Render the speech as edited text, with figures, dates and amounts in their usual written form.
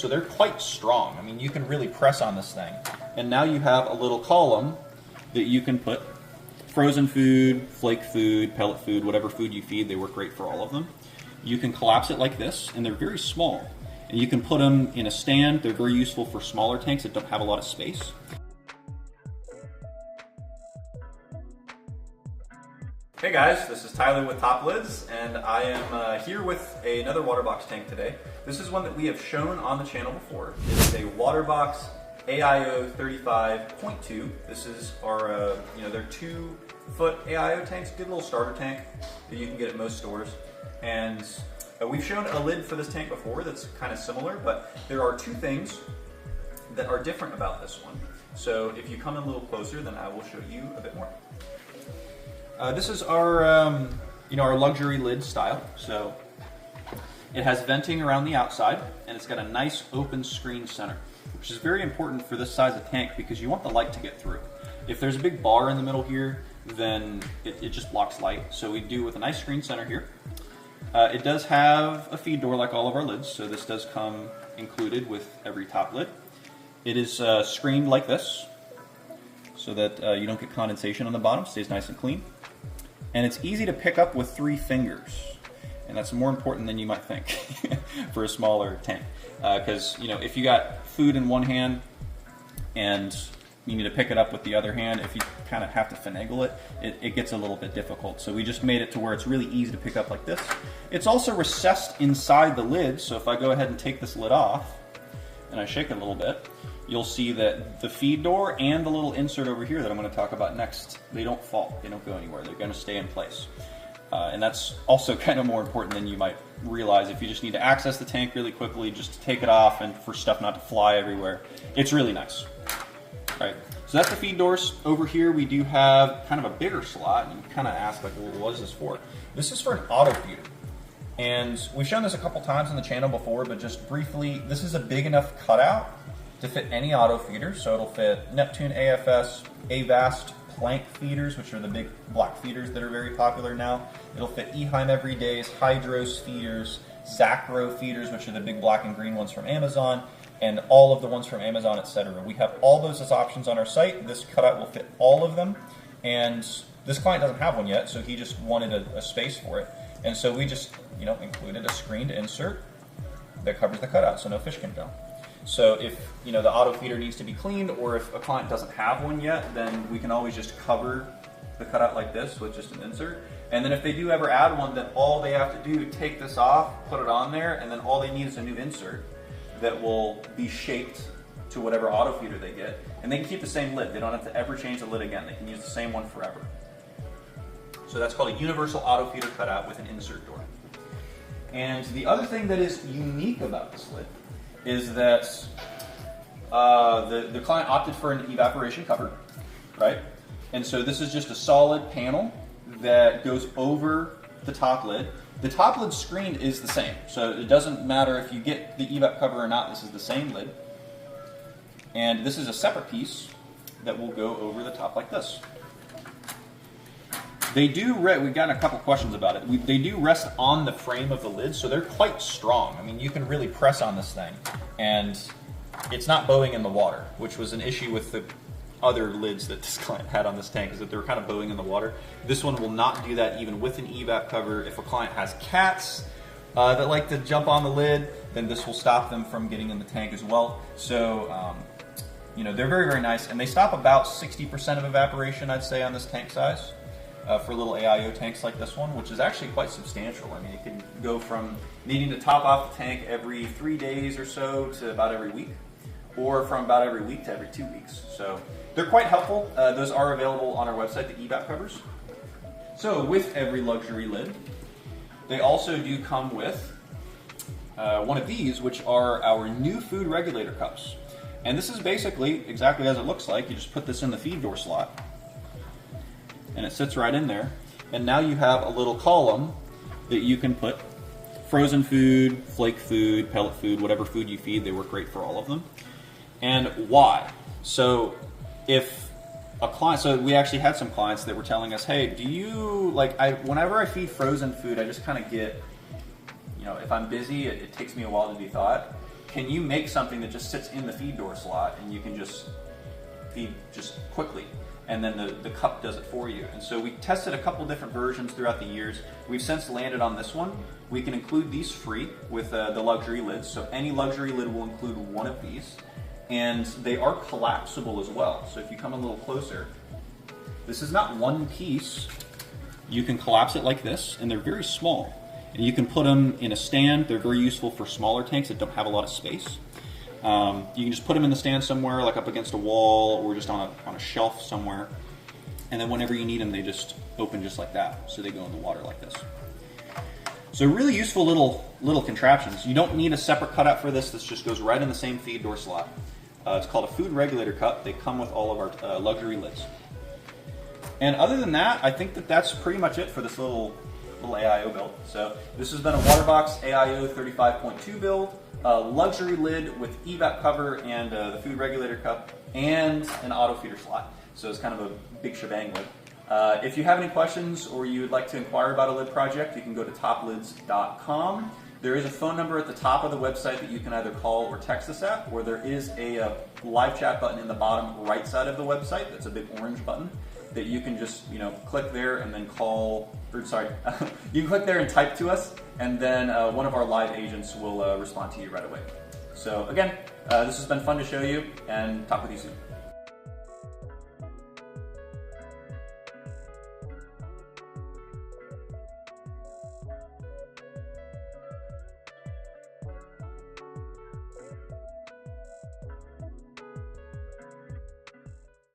so they're quite strong. I mean, you can really press on this thing. And now you have a little column that you can put frozen food, flake food, pellet food, whatever food you feed, they work great for all of them. You can collapse it like this, and they're very small. And you can put them in a stand. They're very useful for smaller tanks that don't have a lot of space. Hey guys, this is Tyler with Top Lids, and I am here with another Waterbox tank today. This is one that we have shown on the channel before. It's a Waterbox AIO 35.2. This is our, they're 2-foot AIO tanks, good little starter tank that you can get at most stores. And we've shown a lid for this tank before that's kind of similar, but there are two things that are different about this one. So if you come in a little closer, then I will show you a bit more. This is our, our luxury lid style. So it has venting around the outside, and it's got a nice open screen center, which is very important for this size of tank because you want the light to get through. If there's a big bar in the middle here, then it just blocks light. So we do with a nice screen center here. It does have a feed door like all of our lids, so this does come included with every top lid. It is screened like this, so that you don't get condensation on the bottom, stays nice and clean. And it's easy to pick up with 3 fingers. And that's more important than you might think for a smaller tank. Because if you got food in one hand and you need to pick it up with the other hand, if you kind of have to finagle it gets a little bit difficult. So we just made it to where it's really easy to pick up like this. It's also recessed inside the lid, so if I go ahead and take this lid off and I shake it a little bit, you'll see that the feed door and the little insert over here that I'm going to talk about next, they don't fall, they don't go anywhere, they're going to stay in place. And that's also kind of more important than you might realize. If you just need to access the tank really quickly, just to take it off and for stuff not to fly everywhere, it's really nice. All right, so that's the feed doors. Over here we do have kind of a bigger slot, and you kind of ask, like, well, what is this for? This is for an auto feeder. And we've shown this a couple times on the channel before, but just briefly, this is a big enough cutout to fit any auto feeder. So it'll fit Neptune AFS, Avast, Plank feeders, which are the big black feeders that are very popular now. It'll fit Eheim Everydays, Hydros feeders, Zacro feeders, which are the big black and green ones from Amazon, and all of the ones from Amazon, etc. We have all those as options on our site. This cutout will fit all of them, and this client doesn't have one yet, so he just wanted a space for it. And so we just, included a screened insert that covers the cutout so no fish can go. So if the auto feeder needs to be cleaned, or if a client doesn't have one yet, then we can always just cover the cutout like this with just an insert. And then if they do ever add one, then all they have to do, take this off, put it on there, and then all they need is a new insert that will be shaped to whatever auto feeder they get. And they can keep the same lid. They don't have to ever change the lid again. They can use the same one forever. So that's called a universal auto feeder cutout with an insert door. And the other thing that is unique about this lid is that the client opted for an evaporation cover, right? And so this is just a solid panel that goes over the top lid. The top lid screen is the same, so it doesn't matter if you get the evap cover or not, this is the same lid. And this is a separate piece that will go over the top like this. They do, we've gotten a couple questions about it. They do rest on the frame of the lid, so they're quite strong. I mean, you can really press on this thing, and it's not bowing in the water, which was an issue with the other lids that this client had on this tank, is that they were kind of bowing in the water. This one will not do that even with an evap cover. If a client has cats that like to jump on the lid, then this will stop them from getting in the tank as well. So, they're very, very nice, and they stop about 60% of evaporation, I'd say, on this tank size. For little AIO tanks like this one, which is actually quite substantial. I mean, it can go from needing to top off the tank every 3 days or so to about every week, or from about every week to every 2 weeks. So they're quite helpful. Those are available on our website, the Evap covers. So with every luxury lid, they also do come with one of these, which are our new food regulator cups. And this is basically exactly as it looks like. You just put this in the feed door slot, and it sits right in there. And now you have a little column that you can put frozen food, flake food, pellet food, whatever food you feed, they work great for all of them. And why? So if a client, so we actually had some clients that were telling us, hey, do you, whenever I feed frozen food, I just kind of get, if I'm busy, it takes me a while to be thawed. can you make something that just sits in the feed door slot and you can just feed just quickly, and then the cup does it for you. And so we tested a couple different versions throughout the years. We've since landed on this one. We can include these free with the luxury lids, so any luxury lid will include one of these, and they are collapsible as well. So if you come a little closer, this is not one piece. You can collapse it like this, and they're very small. And you can put them in a stand. They're very useful for smaller tanks that don't have a lot of space. You can just put them in the stand somewhere, like up against a wall or just on a shelf somewhere. And then whenever you need them, they just open just like that. So they go in the water like this. So really useful little contraptions. You don't need a separate cutout for this. This just goes right in the same feed door slot. It's called a Food Regulator Cup. They come with all of our luxury lids. And other than that, I think that's pretty much it for this little AIO build. So this has been a Waterbox AIO 35.2 build, a luxury lid with Evap cover and the Food Regulator Cup, and an auto feeder slot. So it's kind of a big shebang lid. If you have any questions or you would like to inquire about a lid project, you can go to toplids.com. There is a phone number at the top of the website that you can either call or text us at, or there is a live chat button in the bottom right side of the website. That's a big orange button that you can just, click there and then you can click there and type to us, and then one of our live agents will respond to you right away. So again, this has been fun to show you, and talk with you soon.